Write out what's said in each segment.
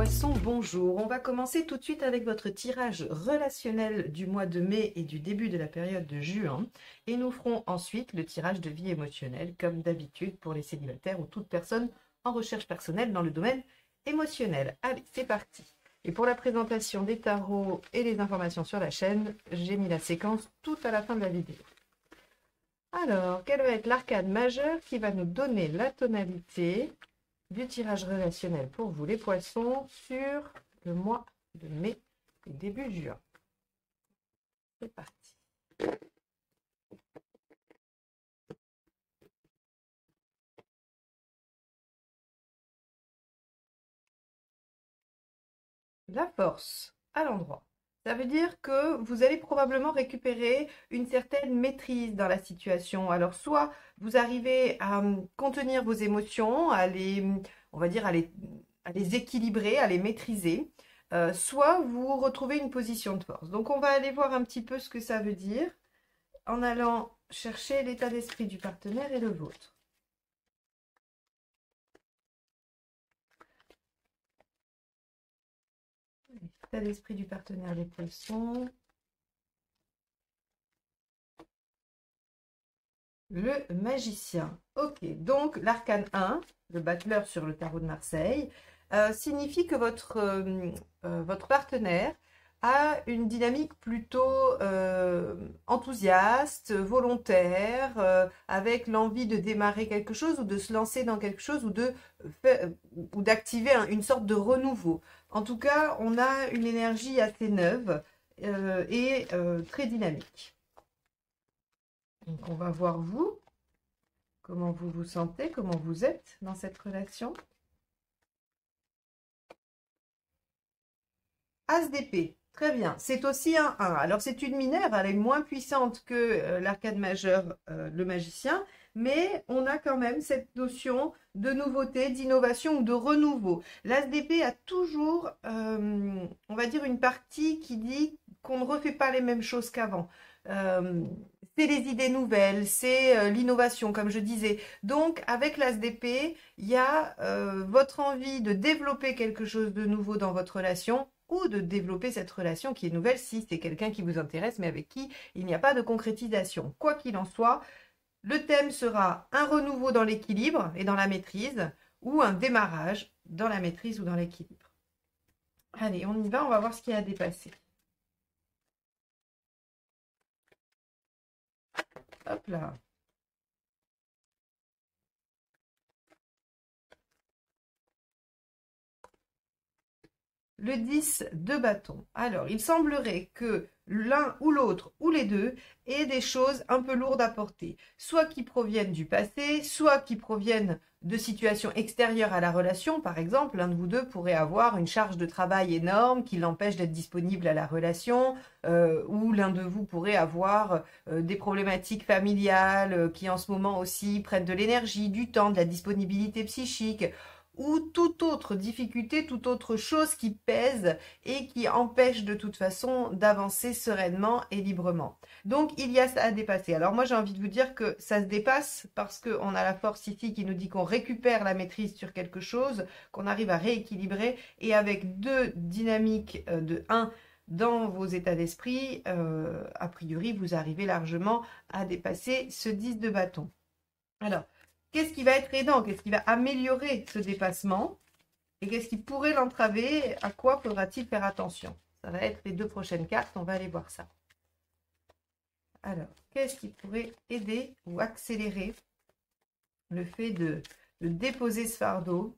Poissons, bonjour. On va commencer tout de suite avec votre tirage relationnel du mois de mai et du début de la période de juin. Et nous ferons ensuite le tirage de vie émotionnelle, comme d'habitude pour les célibataires ou toute personne en recherche personnelle dans le domaine émotionnel. Allez, c'est parti. Et pour la présentation des tarots et les informations sur la chaîne, j'ai mis la séquence tout à la fin de la vidéo. Alors, quel va être l'arcane majeur qui va nous donner la tonalité du tirage relationnel pour vous les poissons sur le mois de mai et début juin. C'est parti. La force à l'endroit. Ça veut dire que vous allez probablement récupérer une certaine maîtrise dans la situation. Alors, soit vous arrivez à contenir vos émotions, à les, on va dire, à les équilibrer, à les maîtriser, soit vous retrouvez une position de force. Donc, on va aller voir un petit peu ce que ça veut dire en allant chercher l'état d'esprit du partenaire et le vôtre. L'état d'esprit du partenaire des poissons. Le magicien. Ok, donc l'arcane 1, le battleur sur le tarot de Marseille, signifie que votre partenaire a une dynamique plutôt enthousiaste, volontaire, avec l'envie de démarrer quelque chose ou de se lancer dans quelque chose ou d'activer une sorte de renouveau. En tout cas, on a une énergie assez neuve et très dynamique. Donc, on va voir vous, comment vous vous sentez, comment vous êtes dans cette relation. As d'épée, très bien. C'est aussi un 1. Alors, c'est une mineure, elle est moins puissante que l'arcane majeur, le magicien, mais on a quand même cette notion de nouveauté, d'innovation ou de renouveau. L'as d'épée a toujours, on va dire, une partie qui dit qu'on ne refait pas les mêmes choses qu'avant. C'est les idées nouvelles, c'est l'innovation, comme je disais. Donc, avec l'as d'épée, il y a votre envie de développer quelque chose de nouveau dans votre relation ou de développer cette relation qui est nouvelle si c'est quelqu'un qui vous intéresse, mais avec qui il n'y a pas de concrétisation. Quoi qu'il en soit, le thème sera un renouveau dans l'équilibre et dans la maîtrise ou un démarrage dans la maîtrise ou dans l'équilibre. Allez, on y va, on va voir ce qu'il y a à dépasser. Hop là. Le 10 de bâton. Alors, il semblerait que l'un ou l'autre ou les deux aient des choses un peu lourdes à porter, soit qui proviennent du passé, soit qui proviennent de situations extérieures à la relation. Par exemple, l'un de vous deux pourrait avoir une charge de travail énorme qui l'empêche d'être disponible à la relation, ou l'un de vous pourrait avoir des problématiques familiales qui en ce moment aussi prennent de l'énergie, du temps, de la disponibilité psychique, ou toute autre difficulté, toute autre chose qui pèse et qui empêche de toute façon d'avancer sereinement et librement. Donc, il y a ça à dépasser. Alors moi, j'ai envie de vous dire que ça se dépasse parce qu'on a la force ici qui nous dit qu'on récupère la maîtrise sur quelque chose, qu'on arrive à rééquilibrer et avec deux dynamiques de 1 dans vos états d'esprit, a priori, vous arrivez largement à dépasser ce 10 de bâton. Alors, qu'est-ce qui va être aidant? Qu'est-ce qui va améliorer ce dépassement? Et qu'est-ce qui pourrait l'entraver? À quoi faudra-t-il faire attention? Ça va être les deux prochaines cartes, on va aller voir ça. Alors, qu'est-ce qui pourrait aider ou accélérer le fait de déposer ce fardeau?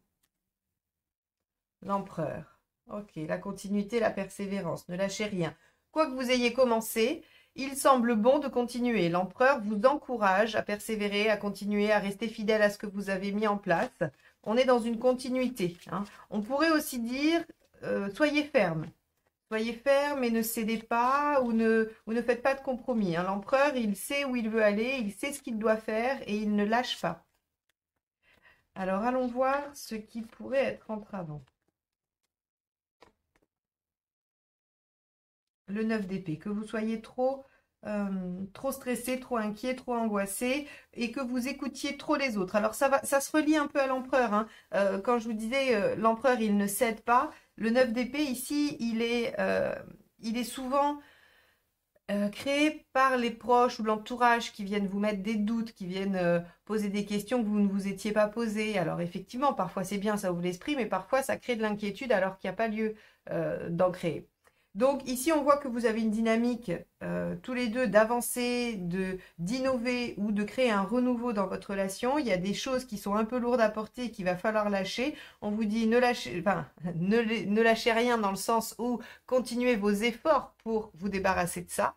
L'empereur. Ok, la continuité, la persévérance, ne lâchez rien. Quoi que vous ayez commencé, il semble bon de continuer. L'empereur vous encourage à persévérer, à continuer, à rester fidèle à ce que vous avez mis en place. On est dans une continuité. Hein. On pourrait aussi dire, soyez ferme. Soyez ferme et ne cédez pas ou ne faites pas de compromis. Hein. L'empereur, il sait où il veut aller, il sait ce qu'il doit faire et il ne lâche pas. Alors, allons voir ce qui pourrait être entravant. Le 9 d'épée, que vous soyez trop stressé, trop inquiet, trop angoissé et que vous écoutiez trop les autres. Alors ça se relie un peu à l'empereur. Hein. Quand je vous disais l'empereur il ne cède pas, Le 9 d'épée, ici, il est souvent créé par les proches ou l'entourage qui viennent vous mettre des doutes, qui viennent poser des questions que vous ne vous étiez pas posées. Alors effectivement, parfois c'est bien, ça ouvre l'esprit, mais parfois ça crée de l'inquiétude alors qu'il n'y a pas lieu d'en créer. Donc ici, on voit que vous avez une dynamique tous les deux d'avancer, d'innover ou de créer un renouveau dans votre relation. Il y a des choses qui sont un peu lourdes à porter et qu'il va falloir lâcher. On vous dit ne lâchez, enfin, ne lâchez rien dans le sens où continuez vos efforts pour vous débarrasser de ça.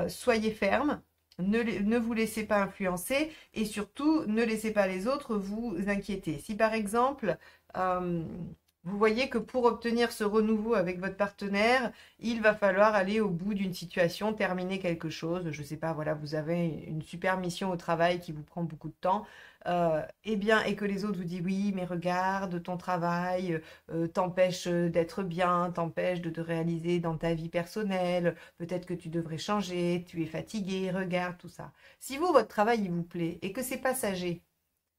Soyez ferme. Ne vous laissez pas influencer et surtout ne laissez pas les autres vous inquiéter. Si par exemple, vous voyez que pour obtenir ce renouveau avec votre partenaire, il va falloir aller au bout d'une situation, terminer quelque chose. Je ne sais pas, voilà, vous avez une super mission au travail qui vous prend beaucoup de temps. Eh bien, et que les autres vous disent oui, mais regarde, ton travail t'empêche d'être bien, t'empêche de te réaliser dans ta vie personnelle, peut-être que tu devrais changer, tu es fatigué, regarde tout ça. Si vous, votre travail, il vous plaît et que c'est passager,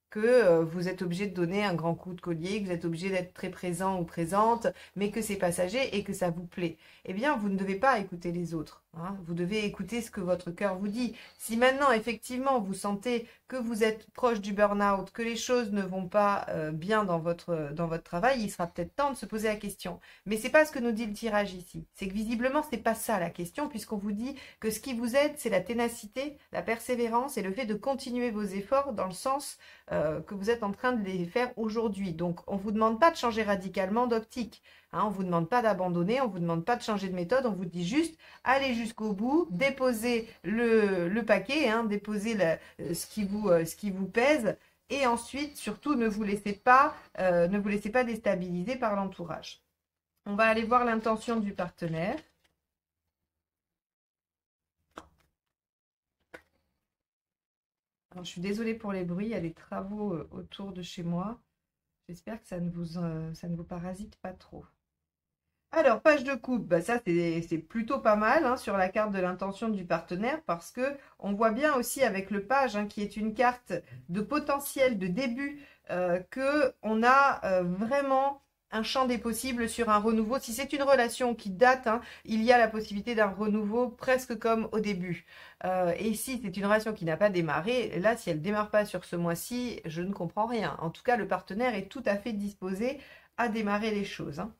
que vous êtes obligé de donner un grand coup de collier, que vous êtes obligé d'être très présent ou présente, mais que c'est passager et que ça vous plaît, eh bien, vous ne devez pas écouter les autres. Hein. Vous devez écouter ce que votre cœur vous dit. Si maintenant, effectivement, vous sentez que vous êtes proche du burn-out, que les choses ne vont pas bien dans votre travail, il sera peut-être temps de se poser la question. Mais c'est pas ce que nous dit le tirage ici. C'est que visiblement, c'est pas ça la question, puisqu'on vous dit que ce qui vous aide, c'est la ténacité, la persévérance et le fait de continuer vos efforts dans le sens que vous êtes en train de les faire aujourd'hui. Donc, on ne vous demande pas de changer radicalement d'optique. Hein, on ne vous demande pas d'abandonner, on ne vous demande pas de changer de méthode, on vous dit juste allez jusqu'au bout, déposez le paquet, hein, déposez ce qui vous pèse et ensuite, surtout, ne vous laissez pas déstabiliser par l'entourage. On va aller voir l'intention du partenaire. Alors, je suis désolée pour les bruits, il y a des travaux autour de chez moi. J'espère que ça ne vous parasite pas trop. Alors, page de coupe, bah ça c'est plutôt pas mal hein, sur la carte de l'intention du partenaire parce que on voit bien aussi avec le page hein, qui est une carte de potentiel, de début, que on a vraiment un champ des possibles sur un renouveau. Si c'est une relation qui date, hein, il y a la possibilité d'un renouveau presque comme au début. Et si c'est une relation qui n'a pas démarré, là, si elle ne démarre pas sur ce mois-ci, je ne comprends rien. En tout cas, le partenaire est tout à fait disposé à démarrer les choses. Hein.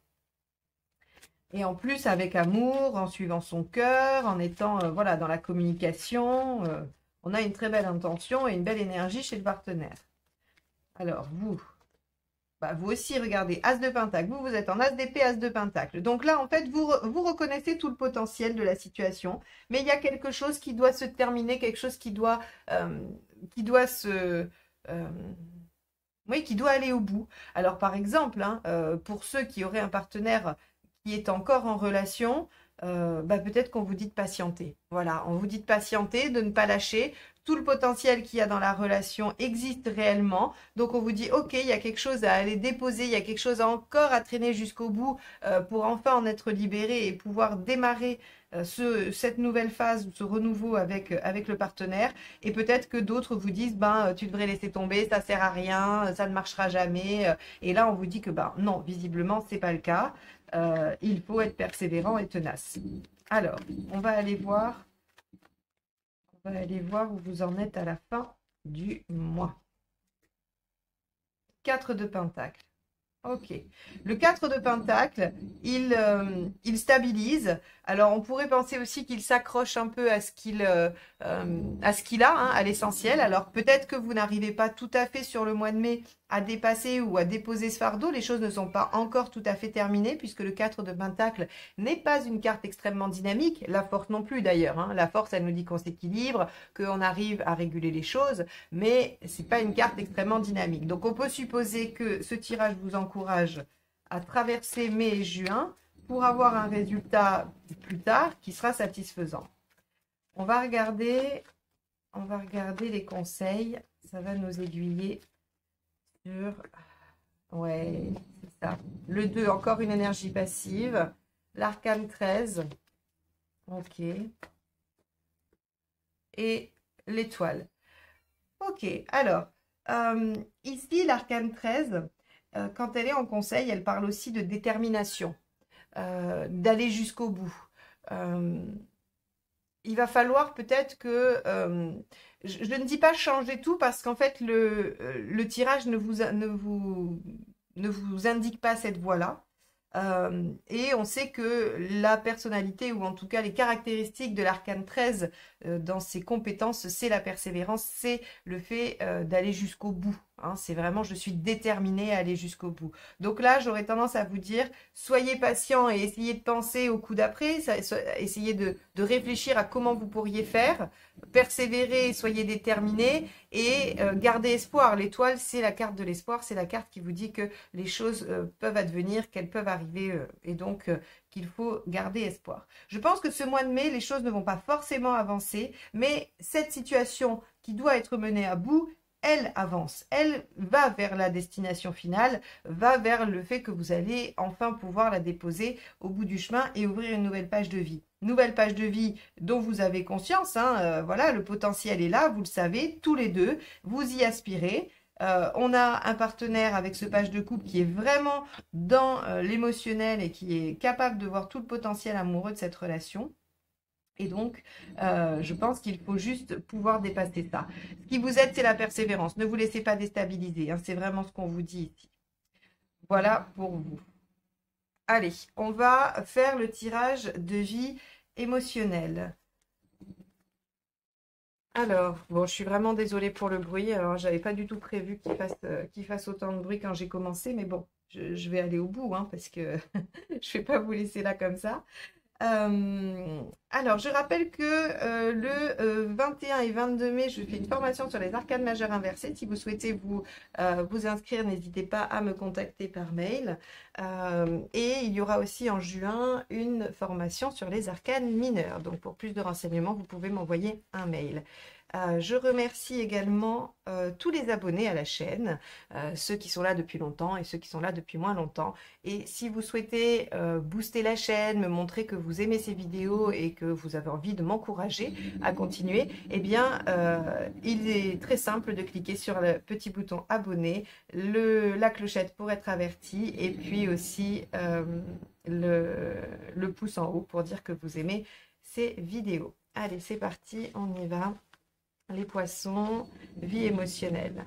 Et en plus, avec amour, en suivant son cœur, en étant voilà, dans la communication, on a une très belle intention et une belle énergie chez le partenaire. Alors, vous, bah, vous aussi, regardez, As de Pentacle. Vous êtes en As d'épée, As de Pentacle. Donc là, en fait, vous reconnaissez tout le potentiel de la situation, mais il y a quelque chose qui doit se terminer, quelque chose qui doit oui, qui doit aller au bout. Alors, par exemple, hein, pour ceux qui auraient un partenaire qui est encore en relation, bah, peut-être qu'on vous dit de patienter. Voilà, on vous dit de patienter, de ne pas lâcher. Tout le potentiel qu'il y a dans la relation existe réellement. Donc, on vous dit, OK, il y a quelque chose à aller déposer, il y a quelque chose encore à traîner jusqu'au bout pour enfin en être libéré et pouvoir démarrer cette nouvelle phase, ce renouveau avec le partenaire. Et peut-être que d'autres vous disent, ben, tu devrais laisser tomber, ça sert à rien, ça ne marchera jamais. Et là, on vous dit que, ben, non, visiblement, c'est pas le cas. Il faut être persévérant et tenace. Alors, on va aller voir où vous en êtes à la fin du mois. 4 de Pentacle. Ok. Le 4 de Pentacle, il stabilise. Alors, on pourrait penser aussi qu'il s'accroche un peu à ce qu'il a, hein, à l'essentiel. Alors, peut-être que vous n'arrivez pas tout à fait sur le mois de mai à dépasser ou à déposer ce fardeau. Les choses ne sont pas encore tout à fait terminées puisque le 4 de Pentacle n'est pas une carte extrêmement dynamique. La force non plus d'ailleurs. Hein. La force, elle nous dit qu'on s'équilibre, qu'on arrive à réguler les choses, mais c'est pas une carte extrêmement dynamique. Donc, on peut supposer que ce tirage vous encourage à traverser mai et juin pour avoir un résultat plus tard qui sera satisfaisant. On va regarder les conseils. Ça va nous aiguiller sur... Ouais, c'est ça. Le 2, encore une énergie passive. L'arcane 13. Ok. Et l'étoile. Ok, alors, ici, l'arcane 13, quand elle est en conseil, elle parle aussi de détermination, d'aller jusqu'au bout. Il va falloir peut-être que, je ne dis pas changer tout parce qu'en fait le tirage ne vous indique pas cette voie-là. Et on sait que la personnalité, ou en tout cas les caractéristiques de l'arcane 13 dans ses compétences, c'est la persévérance, c'est le fait d'aller jusqu'au bout. Hein. C'est vraiment, je suis déterminée à aller jusqu'au bout. Donc là, j'aurais tendance à vous dire, soyez patient et essayez de penser au coup d'après, essayez de réfléchir à comment vous pourriez faire, persévérer, soyez déterminés et gardez espoir. L'étoile, c'est la carte de l'espoir, c'est la carte qui vous dit que les choses peuvent advenir, qu'elles peuvent arriver et donc qu'il faut garder espoir. Je pense que ce mois de mai, les choses ne vont pas forcément avancer, mais cette situation qui doit être menée à bout, elle avance, elle va vers la destination finale, va vers le fait que vous allez enfin pouvoir la déposer au bout du chemin et ouvrir une nouvelle page de vie. Nouvelle page de vie dont vous avez conscience, hein, voilà, le potentiel est là, vous le savez, tous les deux, vous y aspirez. On a un partenaire avec ce page de couple qui est vraiment dans l'émotionnel et qui est capable de voir tout le potentiel amoureux de cette relation. Et donc, je pense qu'il faut juste pouvoir dépasser ça. Ce qui vous aide, c'est la persévérance. Ne vous laissez pas déstabiliser. Hein, c'est vraiment ce qu'on vous dit ici. Voilà pour vous. Allez, on va faire le tirage de vie émotionnelle. Alors, bon, je suis vraiment désolée pour le bruit. Alors, j'avais pas du tout prévu qu'il fasse autant de bruit quand j'ai commencé, mais bon, je vais aller au bout, hein, parce que je vais pas vous laisser là comme ça. Alors, je rappelle que le 21 et 22 mai, je fais une formation sur les arcanes majeures inversées. Si vous souhaitez vous inscrire, n'hésitez pas à me contacter par mail. Et il y aura aussi en juin une formation sur les arcanes mineures. Donc, pour plus de renseignements, vous pouvez m'envoyer un mail. Je remercie également tous les abonnés à la chaîne, ceux qui sont là depuis longtemps et ceux qui sont là depuis moins longtemps. Et si vous souhaitez booster la chaîne, me montrer que vous aimez ces vidéos et que vous avez envie de m'encourager à continuer, eh bien, il est très simple de cliquer sur le petit bouton abonner, la clochette pour être averti et puis aussi le pouce en haut pour dire que vous aimez ces vidéos. Allez, c'est parti, on y va. Les poissons, vie émotionnelle.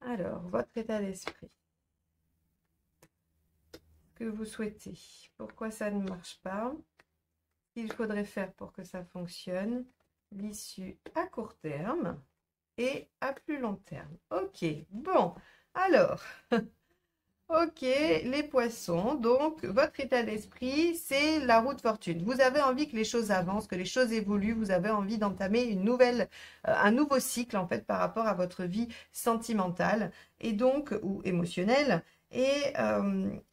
Alors, votre état d'esprit. Ce que vous souhaitez. Pourquoi ça ne marche pas? Ce qu'il faudrait faire pour que ça fonctionne. L'issue à court terme et à plus long terme. Ok, bon, alors, ok, les poissons, donc votre état d'esprit, c'est la roue de fortune. Vous avez envie que les choses avancent, que les choses évoluent, vous avez envie d'entamer un nouveau cycle en fait par rapport à votre vie sentimentale et donc, ou émotionnelle. Et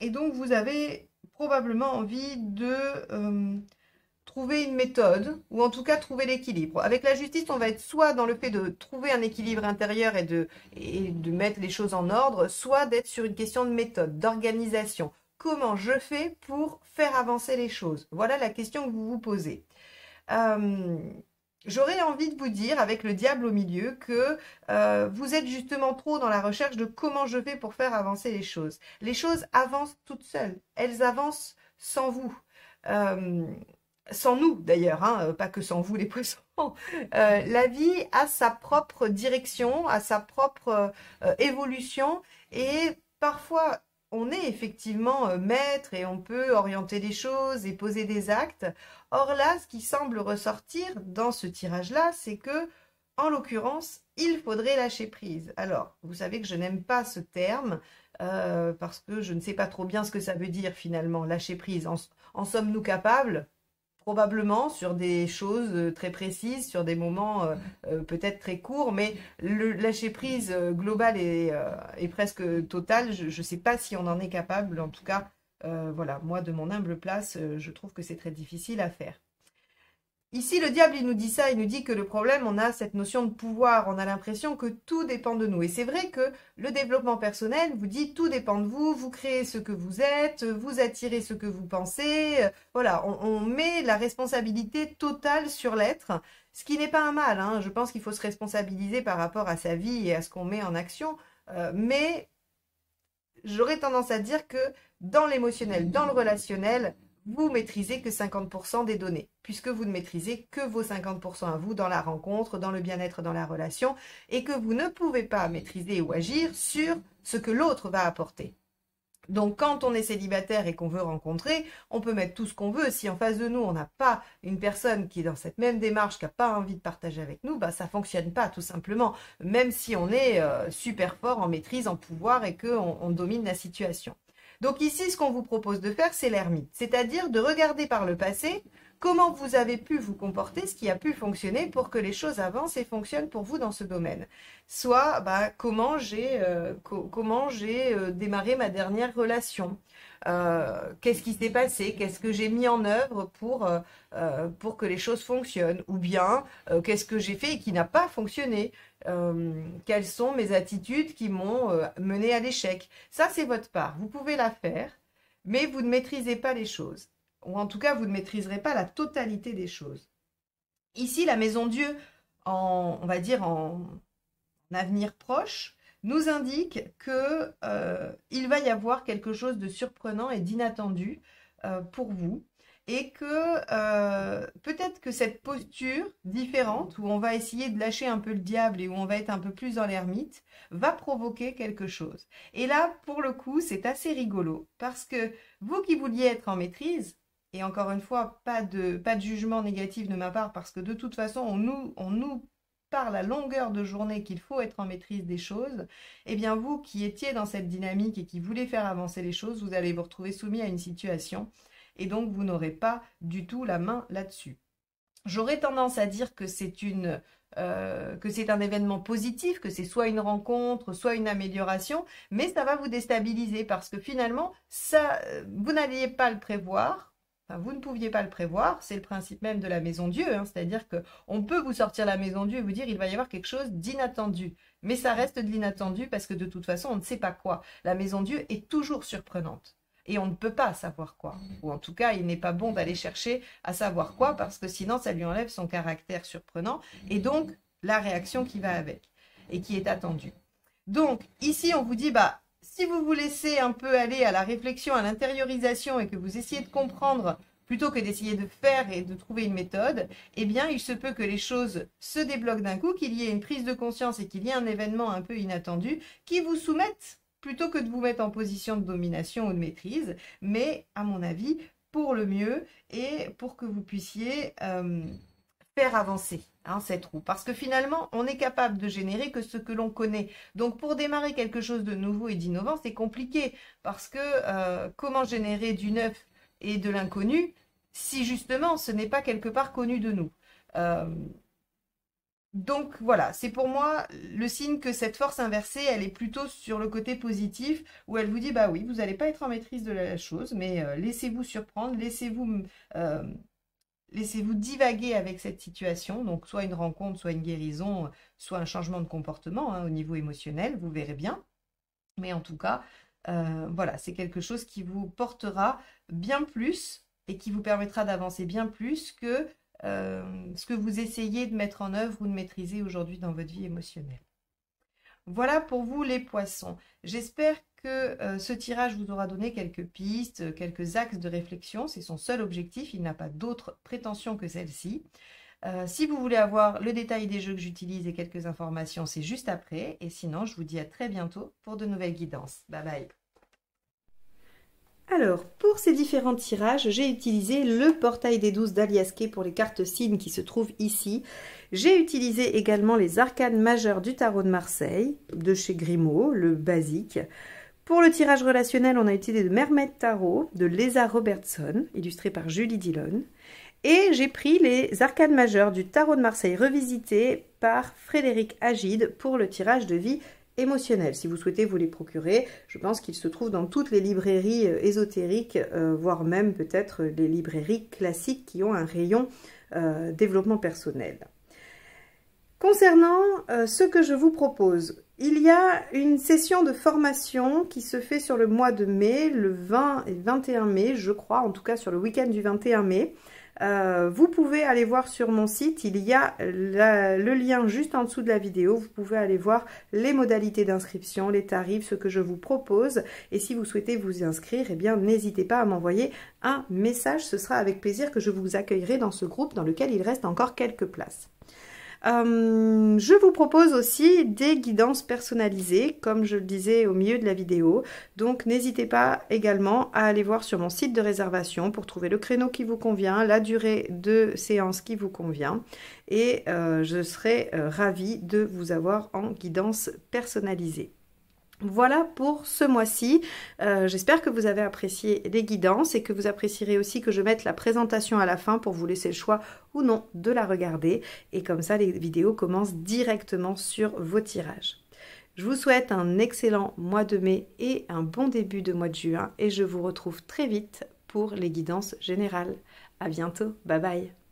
donc, vous avez probablement envie de trouver une méthode, ou en tout cas trouver l'équilibre. Avec la justice, on va être soit dans le fait de trouver un équilibre intérieur et de mettre les choses en ordre, soit d'être sur une question de méthode, d'organisation. Comment je fais pour faire avancer les choses? Voilà la question que vous vous posez. J'aurais envie de vous dire, avec le diable au milieu, que vous êtes justement trop dans la recherche de comment je fais pour faire avancer les choses. Les choses avancent toutes seules. Elles avancent sans vous. Sans nous d'ailleurs, hein, pas que sans vous les poissons. La vie a sa propre direction, a sa propre évolution et parfois on est effectivement maître et on peut orienter les choses et poser des actes. Or là, ce qui semble ressortir dans ce tirage-là, c'est que, en l'occurrence, il faudrait lâcher prise. Alors, vous savez que je n'aime pas ce terme parce que je ne sais pas trop bien ce que ça veut dire finalement, lâcher prise. En sommes-nous capables? Probablement sur des choses très précises, sur des moments peut-être très courts, mais le lâcher prise global est presque total. Je ne sais pas si on en est capable. En tout cas, voilà, moi de mon humble place, je trouve que c'est très difficile à faire. Ici, le diable, il nous dit ça, il nous dit que le problème, on a cette notion de pouvoir, on a l'impression que tout dépend de nous. Et c'est vrai que le développement personnel vous dit tout dépend de vous, vous créez ce que vous êtes, vous attirez ce que vous pensez. Voilà, on met la responsabilité totale sur l'être, ce qui n'est pas un mal, hein. Je pense qu'il faut se responsabiliser par rapport à sa vie et à ce qu'on met en action, mais j'aurais tendance à dire que dans l'émotionnel, dans le relationnel, vous maîtrisez que 50% des données, puisque vous ne maîtrisez que vos 50% à vous dans la rencontre, dans le bien-être, dans la relation, et que vous ne pouvez pas maîtriser ou agir sur ce que l'autre va apporter. Donc, quand on est célibataire et qu'on veut rencontrer, on peut mettre tout ce qu'on veut. Si en face de nous, on n'a pas une personne qui est dans cette même démarche, qui n'a pas envie de partager avec nous, bah, ça ne fonctionne pas, tout simplement. Même si on est super fort en maîtrise, en pouvoir et qu'on domine la situation. Donc ici, ce qu'on vous propose de faire, c'est l'ermite. C'est-à-dire de regarder par le passé comment vous avez pu vous comporter, ce qui a pu fonctionner pour que les choses avancent et fonctionnent pour vous dans ce domaine. Soit comment j'ai démarré ma dernière relation. Qu'est-ce qui s'est passé? Qu'est-ce que j'ai mis en œuvre pour que les choses fonctionnent? Ou bien, qu'est-ce que j'ai fait et qui n'a pas fonctionné? Quelles sont mes attitudes qui m'ont mené à l'échec? Ça, c'est votre part. Vous pouvez la faire, mais vous ne maîtrisez pas les choses. Ou en tout cas, vous ne maîtriserez pas la totalité des choses. Ici, la Maison Dieu, on va dire en avenir proche, nous indique que il va y avoir quelque chose de surprenant et d'inattendu pour vous. Et que peut-être que cette posture différente, où on va essayer de lâcher un peu le diable et où on va être un peu plus dans l'ermite, va provoquer quelque chose. Et là, pour le coup, c'est assez rigolo, parce que vous qui vouliez être en maîtrise, et encore une fois, pas de jugement négatif de ma part, parce que de toute façon, on nous parle à longueur de journée qu'il faut être en maîtrise des choses, eh bien vous qui étiez dans cette dynamique et qui voulez faire avancer les choses, vous allez vous retrouver soumis à une situation et donc vous n'aurez pas du tout la main là-dessus. J'aurais tendance à dire que c'est un événement positif, que c'est soit une rencontre, soit une amélioration, mais ça va vous déstabiliser parce que finalement, vous n'alliez pas le prévoir. Enfin, vous ne pouviez pas le prévoir, c'est le principe même de la Maison Dieu, hein, c'est-à-dire qu'on peut vous sortir la Maison Dieu et vous dire il va y avoir quelque chose d'inattendu. Mais ça reste de l'inattendu parce que de toute façon, on ne sait pas quoi. La Maison Dieu est toujours surprenante. Et on ne peut pas savoir quoi. Ou en tout cas, il n'est pas bon d'aller chercher à savoir quoi parce que sinon, ça lui enlève son caractère surprenant et donc la réaction qui va avec et qui est attendue. Donc, ici, on vous dit, si vous vous laissez un peu aller à la réflexion, à l'intériorisation et que vous essayez de comprendre plutôt que d'essayer de faire et de trouver une méthode, eh bien, il se peut que les choses se débloquent d'un coup, qu'il y ait une prise de conscience et qu'il y ait un événement un peu inattendu qui vous soumette plutôt que de vous mettre en position de domination ou de maîtrise, mais à mon avis, pour le mieux et pour que vous puissiez faire avancer cette roue. Parce que finalement, on est capable de générer que ce que l'on connaît. Donc, pour démarrer quelque chose de nouveau et d'innovant, c'est compliqué. Parce que comment générer du neuf et de l'inconnu si justement ce n'est pas quelque part connu de nous? Donc voilà, c'est pour moi le signe que cette force inversée, elle est plutôt sur le côté positif, où elle vous dit, oui, vous n'allez pas être en maîtrise de la chose, mais laissez-vous surprendre, laissez-vous divaguer avec cette situation, donc soit une rencontre, soit une guérison, soit un changement de comportement au niveau émotionnel, vous verrez bien. Mais en tout cas, voilà, c'est quelque chose qui vous portera bien plus et qui vous permettra d'avancer bien plus que ce que vous essayez de mettre en œuvre ou de maîtriser aujourd'hui dans votre vie émotionnelle. Voilà pour vous les poissons. J'espère que ce tirage vous aura donné quelques pistes, quelques axes de réflexion. C'est son seul objectif, il n'a pas d'autre prétention que celle-ci. Si vous voulez avoir le détail des jeux que j'utilise et quelques informations, c'est juste après. Et sinon, je vous dis à très bientôt pour de nouvelles guidances. Bye bye. Alors, pour ces différents tirages, j'ai utilisé le portail des 12 d'Alias Kay pour les cartes signes qui se trouvent ici. J'ai utilisé également les arcanes majeures du tarot de Marseille, de chez Grimaud, le basique. Pour le tirage relationnel, on a utilisé le Mermaid Tarot de Lesa Robertson, illustré par Julie Dillon. Et j'ai pris les arcanes majeures du tarot de Marseille revisité par Frédéric Agide pour le tirage de vie émotionnel. Si vous souhaitez vous les procurer, je pense qu'ils se trouvent dans toutes les librairies ésotériques, voire même peut-être les librairies classiques qui ont un rayon développement personnel. Concernant ce que je vous propose, il y a une session de formation qui se fait sur le mois de mai, le 20 et 21 mai, je crois, en tout cas sur le week-end du 21 mai. Vous pouvez aller voir sur mon site, il y a le lien juste en dessous de la vidéo. Vous pouvez aller voir les modalités d'inscription, les tarifs, ce que je vous propose. Et si vous souhaitez vous inscrire, eh bien n'hésitez pas à m'envoyer un message. Ce sera avec plaisir que je vous accueillerai dans ce groupe dans lequel il reste encore quelques places. Je vous propose aussi des guidances personnalisées, comme je le disais au milieu de la vidéo. Donc n'hésitez pas également à aller voir sur mon site de réservation pour trouver le créneau qui vous convient, la durée de séance qui vous convient. Et je serai ravie de vous avoir en guidance personnalisée. Voilà pour ce mois-ci. J'espère que vous avez apprécié les guidances et que vous apprécierez aussi que je mette la présentation à la fin pour vous laisser le choix ou non de la regarder. Et comme ça, les vidéos commencent directement sur vos tirages. Je vous souhaite un excellent mois de mai et un bon début de mois de juin. Et je vous retrouve très vite pour les guidances générales. À bientôt. Bye bye.